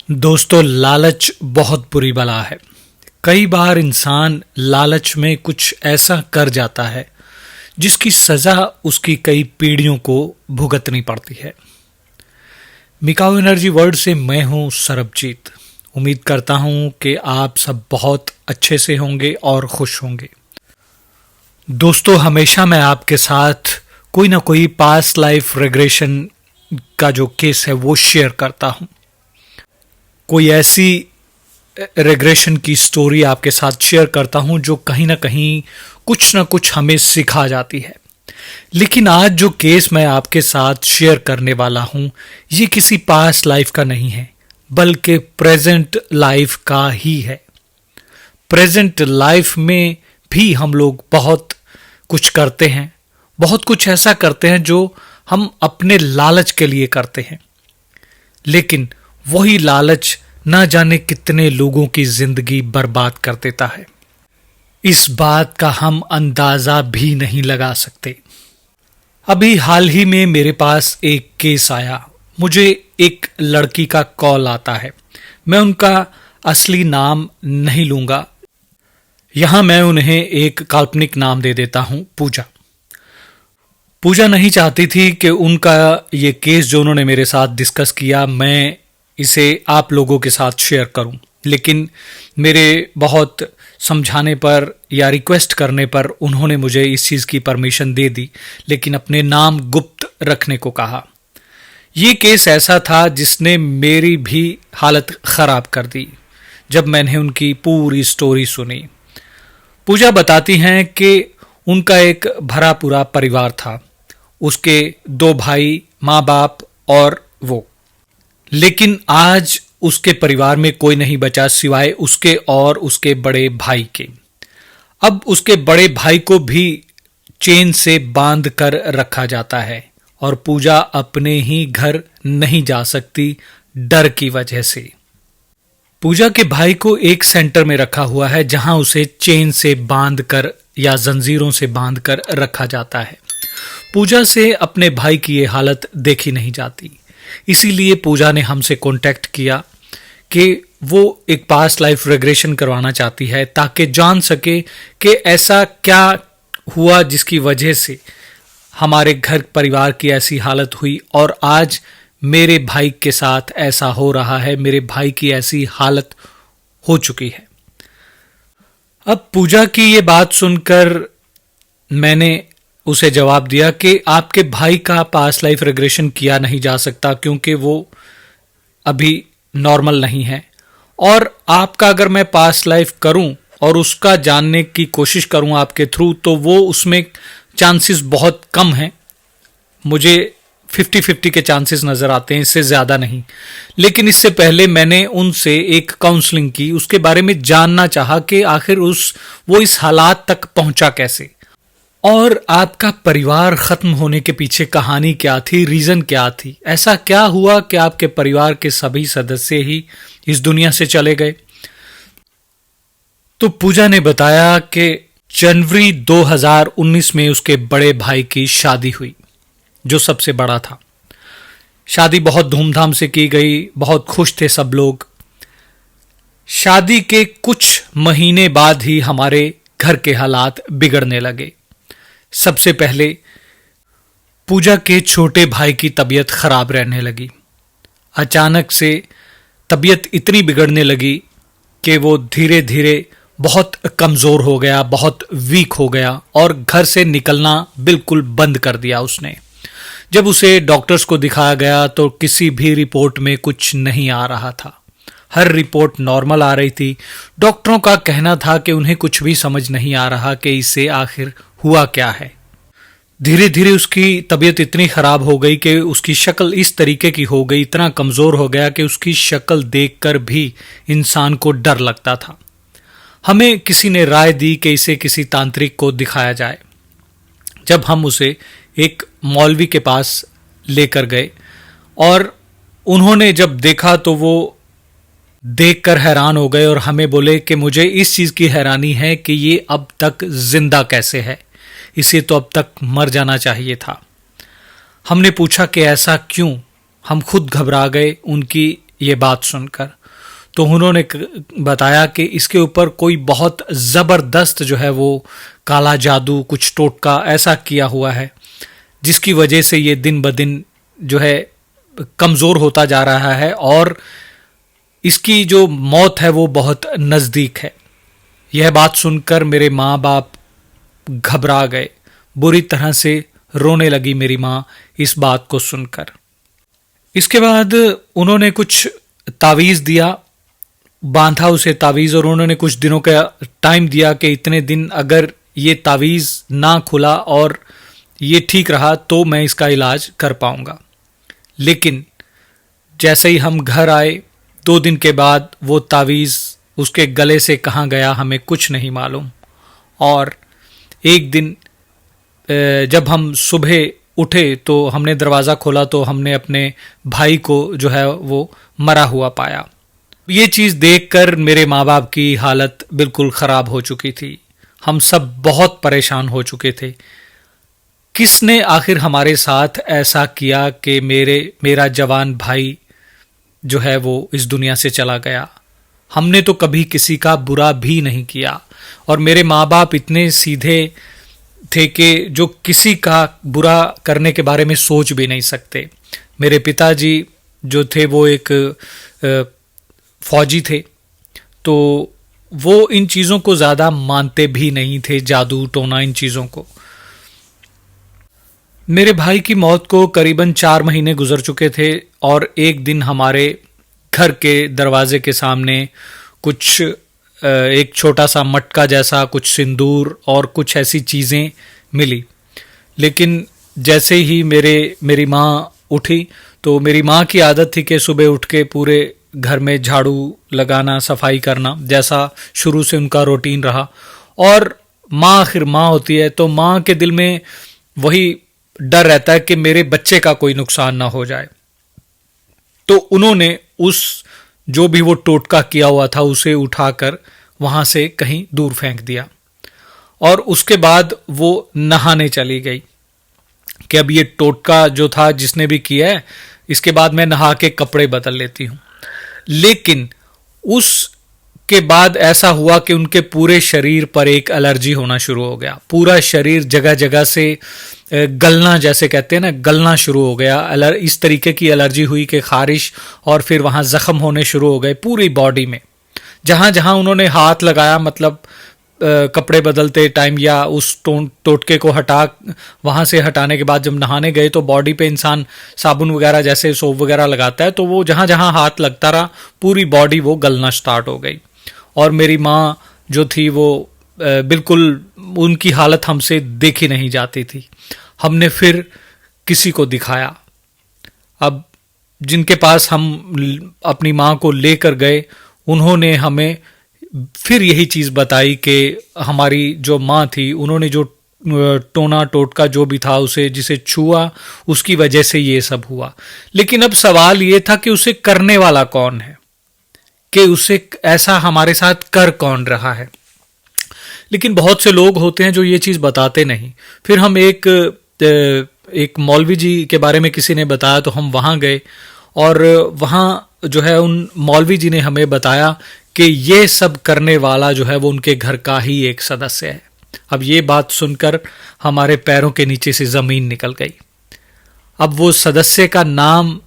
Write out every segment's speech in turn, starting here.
दोस्तों, लालच बहुत बुरी बला है। कई बार इंसान लालच में कुछ ऐसा कर जाता है जिसकी सजा उसकी कई पीढ़ियों को भुगतनी पड़ती है। मिकाओ एनर्जी वर्ल्ड से मैं हूं सरबजीत। उम्मीद करता हूं कि आप सब बहुत अच्छे से होंगे और खुश होंगे। दोस्तों, हमेशा मैं आपके साथ कोई ना कोई पास्ट लाइफ रिग्रेशन का जो केस है वो शेयर करता हूं। कोई ऐसी रेग्रेशन की स्टोरी आपके साथ शेयर करता हूं जो कहीं ना कुछ हमें सिखा जाती है। लेकिन आज जो केस मैं आपके साथ शेयर करने वाला हूं ये किसी पास्ट लाइफ का नहीं है, बल्कि प्रेजेंट लाइफ का ही है। प्रेजेंट लाइफ में भी हम लोग बहुत कुछ करते हैं, बहुत कुछ ऐसा करते हैं जो हम अपने लालच के लिए करते हैं, लेकिन वही लालच ना जाने कितने लोगों की जिंदगी बर्बाद कर देता है। इस बात का हम अंदाजा भी नहीं लगा सकते। अभी हाल ही में मेरे पास एक केस आया। मुझे एक लड़की का कॉल आता है। मैं उनका असली नाम नहीं लूंगा, यहां मैं उन्हें एक काल्पनिक नाम दे देता हूं, पूजा। पूजा नहीं चाहती थी कि उनका ये केस जो उन्होंने मेरे साथ डिस्कस किया मैं इसे आप लोगों के साथ शेयर करूं, लेकिन मेरे बहुत समझाने पर या रिक्वेस्ट करने पर उन्होंने मुझे इस चीज़ की परमिशन दे दी, लेकिन अपने नाम गुप्त रखने को कहा। ये केस ऐसा था जिसने मेरी भी हालत ख़राब कर दी जब मैंने उनकी पूरी स्टोरी सुनी। पूजा बताती हैं कि उनका एक भरा पूरा परिवार था, उसके 2 भाई, माँ बाप और वो। लेकिन आज उसके परिवार में कोई नहीं बचा सिवाय उसके और उसके बड़े भाई के। अब उसके बड़े भाई को भी चेन से बांध कर रखा जाता है और पूजा अपने ही घर नहीं जा सकती डर की वजह से। पूजा के भाई को एक सेंटर में रखा हुआ है जहां उसे चेन से बांध कर या जंजीरों से बांध कर रखा जाता है। पूजा से अपने भाई की ये हालत देखी नहीं जाती, इसीलिए पूजा ने हमसे कांटेक्ट किया कि वो एक पास्ट लाइफ रिग्रेशन करवाना चाहती है ताकि जान सके कि ऐसा क्या हुआ जिसकी वजह से हमारे घर परिवार की ऐसी हालत हुई और आज मेरे भाई के साथ ऐसा हो रहा है, मेरे भाई की ऐसी हालत हो चुकी है। अब पूजा की ये बात सुनकर मैंने उसे जवाब दिया कि आपके भाई का पास्ट लाइफ रिग्रेशन किया नहीं जा सकता क्योंकि वो अभी नॉर्मल नहीं है, और आपका अगर मैं पास्ट लाइफ करूं और उसका जानने की कोशिश करूं आपके थ्रू तो वो उसमें चांसेस बहुत कम हैं। मुझे 50-50 के चांसेस नजर आते हैं, इससे ज्यादा नहीं। लेकिन इससे पहले मैंने उनसे एक काउंसलिंग की, उसके बारे में जानना चाहा कि आखिर वो इस हालात तक पहुंचा कैसे, और आपका परिवार खत्म होने के पीछे कहानी क्या थी, रीजन क्या थी, ऐसा क्या हुआ कि आपके परिवार के सभी सदस्य ही इस दुनिया से चले गए। तो पूजा ने बताया कि जनवरी 2019 में उसके बड़े भाई की शादी हुई, जो सबसे बड़ा था। शादी बहुत धूमधाम से की गई, बहुत खुश थे सब लोग। शादी के कुछ महीने बाद ही हमारे घर के हालात बिगड़ने लगे। सबसे पहले पूजा के छोटे भाई की तबीयत खराब रहने लगी। अचानक से तबीयत इतनी बिगड़ने लगी कि वो धीरे धीरे बहुत कमजोर हो गया, बहुत वीक हो गया और घर से निकलना बिल्कुल बंद कर दिया उसने। जब उसे डॉक्टर्स को दिखाया गया तो किसी भी रिपोर्ट में कुछ नहीं आ रहा था। हर रिपोर्ट नॉर्मल आ रही थी। डॉक्टरों का कहना था कि उन्हें कुछ भी समझ नहीं आ रहा कि इसे आखिर हुआ क्या है। धीरे धीरे उसकी तबीयत इतनी खराब हो गई कि उसकी शक्ल इस तरीके की हो गई, इतना कमजोर हो गया कि उसकी शक्ल देखकर भी इंसान को डर लगता था। हमें किसी ने राय दी कि इसे किसी तांत्रिक को दिखाया जाए। जब हम उसे एक मौलवी के पास लेकर गए और उन्होंने जब देखा तो वो देखकर हैरान हो गए और हमें बोले कि मुझे इस चीज की हैरानी है कि ये अब तक जिंदा कैसे है, इसे तो अब तक मर जाना चाहिए था। हमने पूछा कि ऐसा क्यों। हम खुद घबरा गए, उनकी ये बात सुनकर। तो उन्होंने बताया कि इसके ऊपर कोई बहुत ज़बरदस्त जो है वो काला जादू, कुछ टोटका ऐसा किया हुआ है जिसकी वजह से ये दिन ब दिन जो है कमज़ोर होता जा रहा है और इसकी जो मौत है वो बहुत नज़दीक है। यह बात सुनकर मेरे माँ बाप घबरा गए, बुरी तरह से रोने लगी मेरी माँ इस बात को सुनकर। इसके बाद उन्होंने कुछ तावीज़ दिया, बांधा उसे तावीज़, और उन्होंने कुछ दिनों का टाइम दिया कि इतने दिन अगर ये तावीज़ ना खुला और ये ठीक रहा तो मैं इसका इलाज कर पाऊंगा। लेकिन जैसे ही हम घर आए 2 दिन के बाद वो तावीज़ उसके गले से कहाँ गया हमें कुछ नहीं मालूम। और एक दिन जब हम सुबह उठे तो हमने दरवाज़ा खोला तो हमने अपने भाई को जो है वो मरा हुआ पाया। ये चीज़ देखकर मेरे माँ बाप की हालत बिल्कुल ख़राब हो चुकी थी। हम सब बहुत परेशान हो चुके थे। किसने आखिर हमारे साथ ऐसा किया कि मेरा जवान भाई जो है वो इस दुनिया से चला गया। हमने तो कभी किसी का बुरा भी नहीं किया और मेरे माँ बाप इतने सीधे थे कि जो किसी का बुरा करने के बारे में सोच भी नहीं सकते। मेरे पिताजी जो थे वो एक फौजी थे, तो वो इन चीज़ों को ज़्यादा मानते भी नहीं थे, जादू टोना इन चीज़ों को। मेरे भाई की मौत को करीबन 4 महीने गुजर चुके थे और एक दिन हमारे घर के दरवाजे के सामने कुछ एक छोटा सा मटका जैसा, कुछ सिंदूर और कुछ ऐसी चीज़ें मिली। लेकिन जैसे ही मेरी माँ उठी तो मेरी माँ की आदत थी कि सुबह उठ के पूरे घर में झाड़ू लगाना, सफाई करना, जैसा शुरू से उनका रूटीन रहा। और माँ आखिर माँ होती है तो माँ के दिल में वही डर रहता है कि मेरे बच्चे का कोई नुकसान ना हो जाए। तो उन्होंने उस जो भी वो टोटका किया हुआ था उसे उठाकर वहां से कहीं दूर फेंक दिया और उसके बाद वो नहाने चली गई कि अब ये टोटका जो था जिसने भी किया है, इसके बाद मैं नहा के कपड़े बदल लेती हूँ। लेकिन उसके बाद ऐसा हुआ कि उनके पूरे शरीर पर एक एलर्जी होना शुरू हो गया। पूरा शरीर जगह जगह से गलना, जैसे कहते हैं ना, गलना शुरू हो गया। इस तरीके की एलर्जी हुई कि खारिश और फिर वहाँ ज़ख्म होने शुरू हो गए पूरी बॉडी में। जहाँ जहाँ उन्होंने हाथ लगाया, मतलब कपड़े बदलते टाइम या उस टोटके को वहाँ से हटाने के बाद जब नहाने गए तो बॉडी पे इंसान साबुन वगैरह जैसे सोप वगैरह लगाता है, तो वो जहाँ जहाँ हाथ लगता रहा पूरी बॉडी वो गलना स्टार्ट हो गई। और मेरी माँ जो थी वो बिल्कुल, उनकी हालत हमसे देखी नहीं जाती थी। हमने फिर किसी को दिखाया। अब जिनके पास हम अपनी माँ को लेकर गए उन्होंने हमें फिर यही चीज़ बताई कि हमारी जो माँ थी उन्होंने जो टोना टोटका जो भी था उसे जिसे छुआ उसकी वजह से ये सब हुआ। लेकिन अब सवाल ये था कि उसे करने वाला कौन है, कि उसे ऐसा हमारे साथ कर कौन रहा है। लेकिन बहुत से लोग होते हैं जो ये चीज़ बताते नहीं। फिर हम एक मौलवी जी के बारे में किसी ने बताया तो हम वहाँ गए और वहाँ जो है उन मौलवी जी ने हमें बताया कि ये सब करने वाला जो है वो उनके घर का ही एक सदस्य है। अब ये बात सुनकर हमारे पैरों के नीचे से ज़मीन निकल गई। अब वो सदस्य का नाम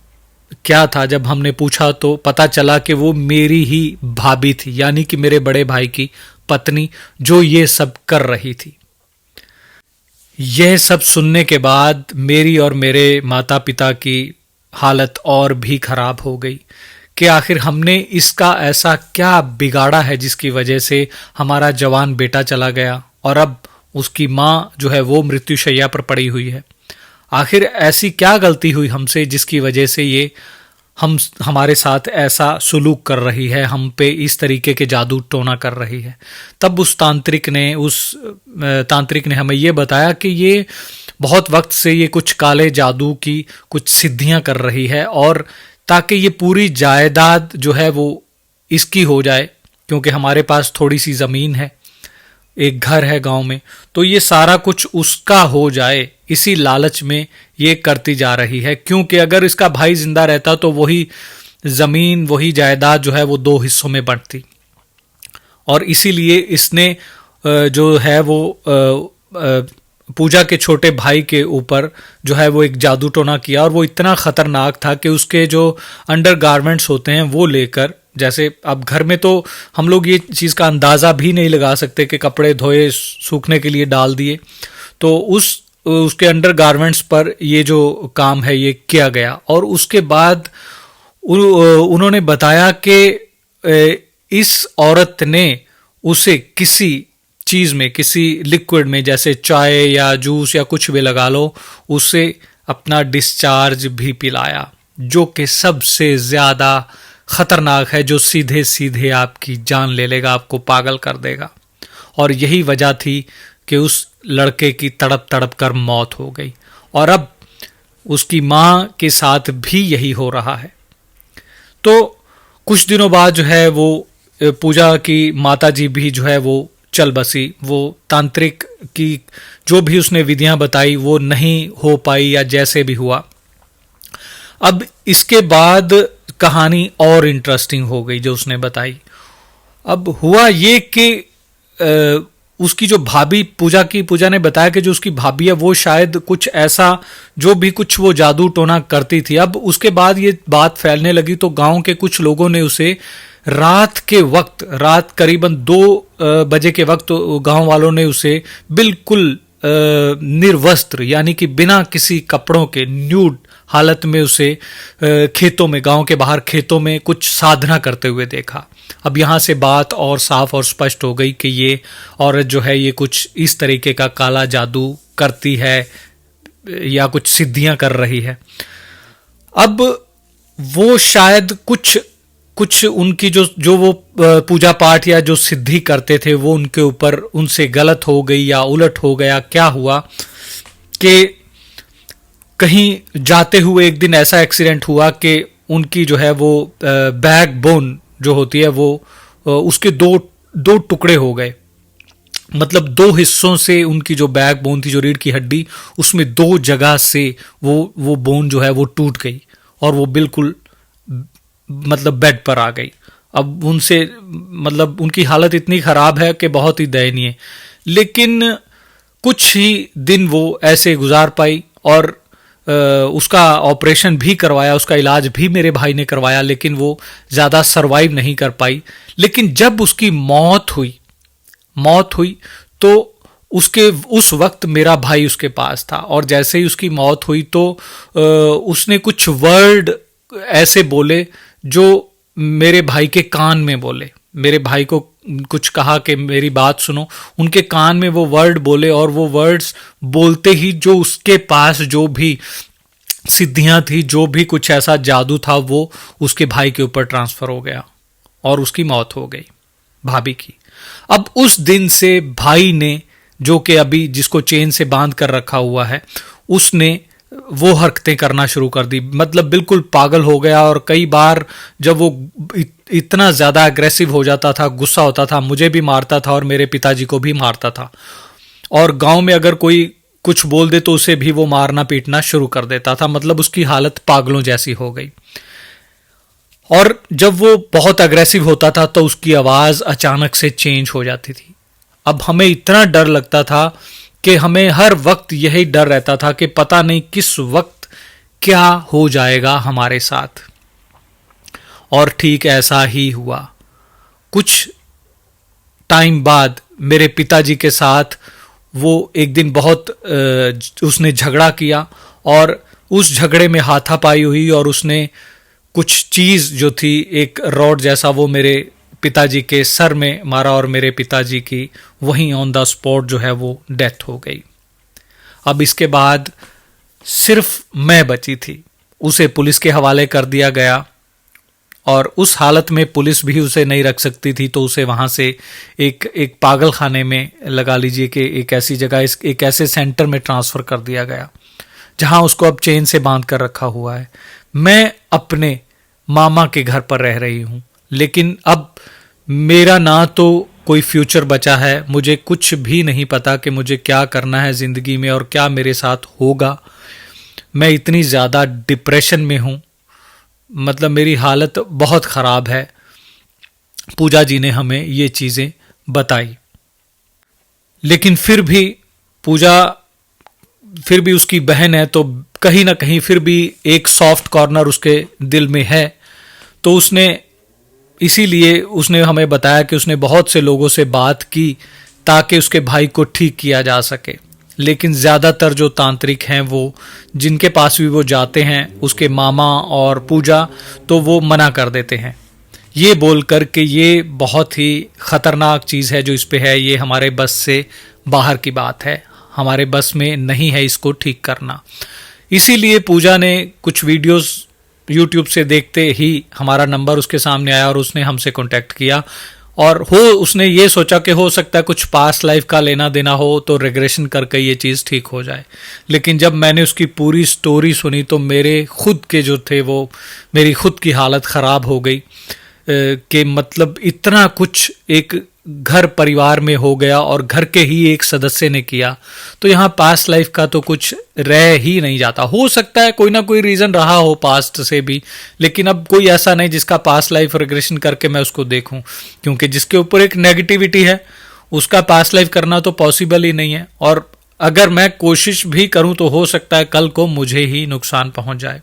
क्या था जब हमने पूछा तो पता चला कि वो मेरी ही भाभी थी, यानी कि मेरे बड़े भाई की पत्नी, जो ये सब कर रही थी। यह सब सुनने के बाद मेरी और मेरे माता पिता की हालत और भी खराब हो गई कि आखिर हमने इसका ऐसा क्या बिगाड़ा है जिसकी वजह से हमारा जवान बेटा चला गया और अब उसकी माँ जो है वो मृत्युशैया पर पड़ी हुई है। आखिर ऐसी क्या गलती हुई हमसे जिसकी वजह से ये हमारे साथ ऐसा सुलूक कर रही है, हम पे इस तरीके के जादू टोना कर रही है। तब उस तांत्रिक ने हमें ये बताया कि ये बहुत वक्त से ये कुछ काले जादू की कुछ सिद्धियां कर रही है और ताकि ये पूरी जायदाद जो है वो इसकी हो जाए, क्योंकि हमारे पास थोड़ी सी ज़मीन है, एक घर है गांव में, तो ये सारा कुछ उसका हो जाए, इसी लालच में ये करती जा रही है। क्योंकि अगर इसका भाई जिंदा रहता तो वही जमीन, वही जायदाद जो है वो दो हिस्सों में बंटती। और इसीलिए इसने जो है वो पूजा के छोटे भाई के ऊपर जो है वो एक जादू टोना किया, और वो इतना खतरनाक था कि उसके जो अंडरगारमेंट्स होते हैं वो लेकर, जैसे अब घर में तो हम लोग ये चीज़ का अंदाज़ा भी नहीं लगा सकते कि कपड़े धोए सूखने के लिए डाल दिए, तो उसके अंडरगारमेंट्स पर ये जो काम है ये किया गया। और उसके बाद उन्होंने बताया कि इस औरत ने उसे किसी चीज़ में, किसी लिक्विड में, जैसे चाय या जूस या कुछ भी लगा लो, उसे अपना डिस्चार्ज भी पिलाया, जो कि सबसे ज़्यादा खतरनाक है, जो सीधे सीधे आपकी जान ले लेगा, आपको पागल कर देगा। और यही वजह थी कि उस लड़के की तड़प तड़प कर मौत हो गई, और अब उसकी माँ के साथ भी यही हो रहा है। तो कुछ दिनों बाद जो है वो पूजा की माता जी भी जो है वो चल बसी। वो तांत्रिक की जो भी उसने विधियां बताई वो नहीं हो पाई, या जैसे भी हुआ। अब इसके बाद कहानी और इंटरेस्टिंग हो गई जो उसने बताई। अब हुआ ये कि उसकी जो भाभी, पूजा ने बताया कि जो उसकी भाभी है वो शायद कुछ ऐसा, जो भी कुछ वो जादू टोना करती थी। अब उसके बाद ये बात फैलने लगी, तो गांव के कुछ लोगों ने उसे रात के वक्त, रात करीबन 2 बजे के वक्त, गांव वालों ने उसे बिल्कुल निर्वस्त्र, यानी कि बिना किसी कपड़ों के, न्यूड हालत में उसे खेतों में, गांव के बाहर खेतों में कुछ साधना करते हुए देखा। अब यहाँ से बात और साफ और स्पष्ट हो गई कि ये औरत जो है ये कुछ इस तरीके का काला जादू करती है या कुछ सिद्धियां कर रही है। अब वो शायद कुछ उनकी जो वो पूजा पाठ या जो सिद्धि करते थे वो उनके ऊपर, उनसे गलत हो गई या उलट हो गया। क्या हुआ कि कहीं जाते हुए एक दिन ऐसा एक्सीडेंट हुआ कि उनकी जो है वो बैकबोन जो होती है वो उसके दो टुकड़े हो गए। मतलब 2 हिस्सों से उनकी जो बैकबोन थी, जो रीढ़ की हड्डी, उसमें 2 जगह से वो बोन जो है वो टूट गई, और वो बिल्कुल मतलब बेड पर आ गई। अब उनसे, मतलब उनकी हालत इतनी खराब है कि बहुत ही दयनीय। लेकिन कुछ ही दिन वो ऐसे गुजार पाई, और उसका ऑपरेशन भी करवाया, उसका इलाज भी मेरे भाई ने करवाया, लेकिन वो ज़्यादा सरवाइव नहीं कर पाई। लेकिन जब उसकी मौत हुई तो उस वक्त मेरा भाई उसके पास था, और जैसे ही उसकी मौत हुई तो उसने कुछ वर्ड ऐसे बोले जो मेरे भाई के कान में बोले। मेरे भाई को कुछ कहा कि मेरी बात सुनो, उनके कान में वो वर्ड बोले, और वो वर्ड्स बोलते ही जो उसके पास जो भी सिद्धियां थी, जो भी कुछ ऐसा जादू था, वो उसके भाई के ऊपर ट्रांसफर हो गया, और उसकी मौत हो गई, भाभी की। अब उस दिन से भाई ने, जो कि अभी जिसको चेन से बांध कर रखा हुआ है, उसने वो हरकतें करना शुरू कर दी। मतलब बिल्कुल पागल हो गया, और कई बार जब वो इतना ज़्यादा अग्रेसिव हो जाता था, गुस्सा होता था, मुझे भी मारता था और मेरे पिताजी को भी मारता था। और गांव में अगर कोई कुछ बोल दे तो उसे भी वो मारना पीटना शुरू कर देता था। मतलब उसकी हालत पागलों जैसी हो गई। और जब वो बहुत अग्रेसिव होता था तो उसकी आवाज़ अचानक से चेंज हो जाती थी। अब हमें इतना डर लगता था कि हमें हर वक्त यही डर रहता था कि पता नहीं किस वक्त क्या हो जाएगा हमारे साथ। और ठीक ऐसा ही हुआ। कुछ टाइम बाद मेरे पिताजी के साथ वो एक दिन बहुत उसने झगड़ा किया, और उस झगड़े में हाथापाई हुई, और उसने कुछ चीज़ जो थी, एक रॉड जैसा, वो मेरे पिताजी के सर में मारा, और मेरे पिताजी की वहीं ऑन द स्पॉट जो है वो डेथ हो गई। अब इसके बाद सिर्फ मैं बची थी। उसे पुलिस के हवाले कर दिया गया, और उस हालत में पुलिस भी उसे नहीं रख सकती थी, तो उसे वहाँ से एक पागल खाने में, लगा लीजिए कि एक ऐसी जगह, एक ऐसे सेंटर में ट्रांसफ़र कर दिया गया जहाँ उसको अब चेन से बांध कर रखा हुआ है। मैं अपने मामा के घर पर रह रही हूँ, लेकिन अब मेरा ना तो कोई फ्यूचर बचा है, मुझे कुछ भी नहीं पता कि मुझे क्या करना है ज़िंदगी में और क्या मेरे साथ होगा। मैं इतनी ज़्यादा डिप्रेशन में हूँ, मतलब मेरी हालत बहुत ख़राब है। पूजा जी ने हमें ये चीज़ें बताई, लेकिन फिर भी उसकी बहन है तो कहीं ना कहीं फिर भी एक सॉफ्ट कॉर्नर उसके दिल में है। तो इसीलिए उसने हमें बताया कि उसने बहुत से लोगों से बात की ताकि उसके भाई को ठीक किया जा सके, लेकिन ज़्यादातर जो तांत्रिक हैं वो जिनके पास भी वो जाते हैं, उसके मामा और पूजा, तो वो मना कर देते हैं ये बोल कर के ये बहुत ही ख़तरनाक चीज़ है जो इस पे है, ये हमारे बस से बाहर की बात है, हमारे बस में नहीं है इसको ठीक करना। इसीलिए पूजा ने कुछ वीडियोस यूट्यूब से देखते ही हमारा नंबर उसके सामने आया और उसने हमसे कांटेक्ट किया, और उसने ये सोचा कि हो सकता है कुछ पास्ट लाइफ का लेना देना हो तो रिग्रेशन करके ये चीज़ ठीक हो जाए। लेकिन जब मैंने उसकी पूरी स्टोरी सुनी तो मेरे खुद के जो थे वो मेरी खुद की हालत ख़राब हो गई कि मतलब इतना कुछ एक घर परिवार में हो गया और घर के ही एक सदस्य ने किया, तो यहाँ पास्ट लाइफ का तो कुछ रह ही नहीं जाता। हो सकता है कोई ना कोई रीज़न रहा हो पास्ट से भी, लेकिन अब कोई ऐसा नहीं जिसका पास्ट लाइफ रिग्रेशन करके मैं उसको देखूं, क्योंकि जिसके ऊपर एक नेगेटिविटी है उसका पास्ट लाइफ करना तो पॉसिबल ही नहीं है, और अगर मैं कोशिश भी करूं तो हो सकता है कल को मुझे ही नुकसान पहुंच जाए।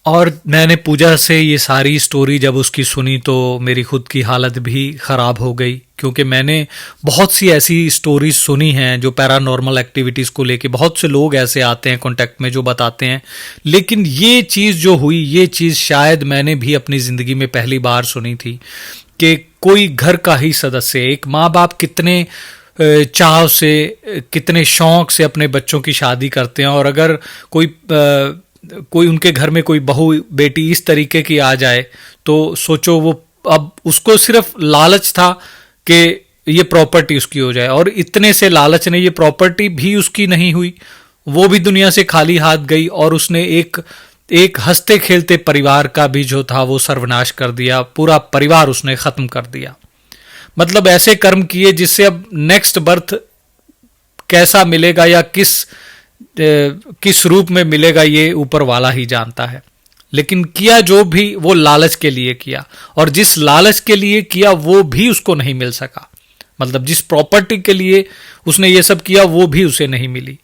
और मैंने पूजा से ये सारी स्टोरी जब उसकी सुनी तो मेरी खुद की हालत भी ख़राब हो गई, क्योंकि मैंने बहुत सी ऐसी स्टोरीज सुनी हैं जो पैरानॉर्मल एक्टिविटीज़ को लेके बहुत से लोग ऐसे आते हैं कांटेक्ट में जो बताते हैं, लेकिन ये चीज़ जो हुई, ये चीज़ शायद मैंने भी अपनी ज़िंदगी में पहली बार सुनी थी कि कोई घर का ही सदस्य, एक माँ बाप कितने चाव से, कितने शौक़ से अपने बच्चों की शादी करते हैं, और अगर कोई उनके घर में कोई बहू बेटी इस तरीके की आ जाए तो सोचो, वो अब उसको सिर्फ लालच था कि ये प्रॉपर्टी उसकी हो जाए, और इतने से लालच ने ये प्रॉपर्टी भी उसकी नहीं हुई, वो भी दुनिया से खाली हाथ गई, और उसने एक हंसते खेलते परिवार का भी जो था वो सर्वनाश कर दिया, पूरा परिवार उसने ख़त्म कर दिया। मतलब ऐसे कर्म किए जिससे अब नेक्स्ट बर्थ कैसा मिलेगा या किस रूप में मिलेगा ये ऊपर वाला ही जानता है, लेकिन किया जो भी वो लालच के लिए किया, और जिस लालच के लिए किया वो भी उसको नहीं मिल सका। मतलब जिस प्रॉपर्टी के लिए उसने ये सब किया वो भी उसे नहीं मिली।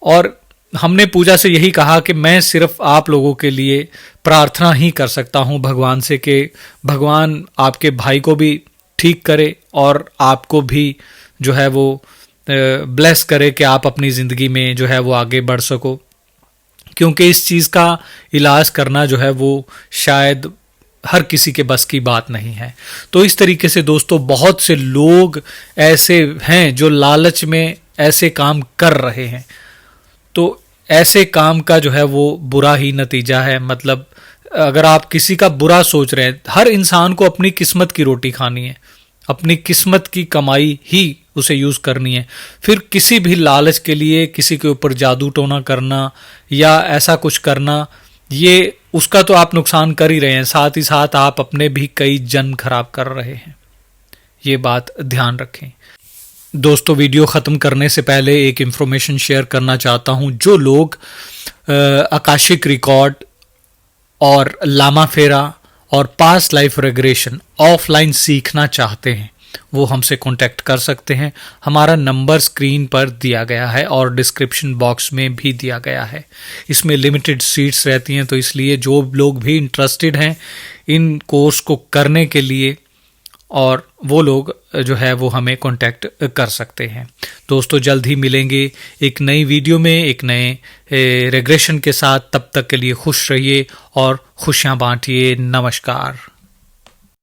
और हमने पूजा से यही कहा कि मैं सिर्फ आप लोगों के लिए प्रार्थना ही कर सकता हूँ भगवान से कि भगवान आपके भाई को भी ठीक करे और आपको भी जो है वो ब्लेस करे कि आप अपनी ज़िंदगी में जो है वो आगे बढ़ सको, क्योंकि इस चीज़ का इलाज करना जो है वो शायद हर किसी के बस की बात नहीं है। तो इस तरीके से दोस्तों बहुत से लोग ऐसे हैं जो लालच में ऐसे काम कर रहे हैं, तो ऐसे काम का जो है वो बुरा ही नतीजा है। मतलब अगर आप किसी का बुरा सोच रहे हैं, हर इंसान को अपनी किस्मत की रोटी खानी है, अपनी किस्मत की कमाई ही उसे यूज़ करनी है। फिर किसी भी लालच के लिए किसी के ऊपर जादू टोना करना या ऐसा कुछ करना, ये उसका तो आप नुकसान कर ही रहे हैं, साथ ही साथ आप अपने भी कई जन्म खराब कर रहे हैं, ये बात ध्यान रखें। दोस्तों वीडियो ख़त्म करने से पहले एक इन्फॉर्मेशन शेयर करना चाहता हूँ। जो लोग आकाशिक रिकॉर्ड और लामा फेरा और पास्ट लाइफ रेग्रेशन ऑफलाइन सीखना चाहते हैं वो हमसे कांटेक्ट कर सकते हैं। हमारा नंबर स्क्रीन पर दिया गया है और डिस्क्रिप्शन बॉक्स में भी दिया गया है। इसमें लिमिटेड सीट्स रहती हैं, तो इसलिए जो लोग भी इंटरेस्टेड हैं इन कोर्स को करने के लिए, और वो लोग जो है वो हमें कांटेक्ट कर सकते हैं। दोस्तों जल्द ही मिलेंगे एक नई वीडियो में एक नए रेग्रेशन के साथ। तब तक के लिए खुश रहिए और खुशियाँ बांटिए। नमस्कार।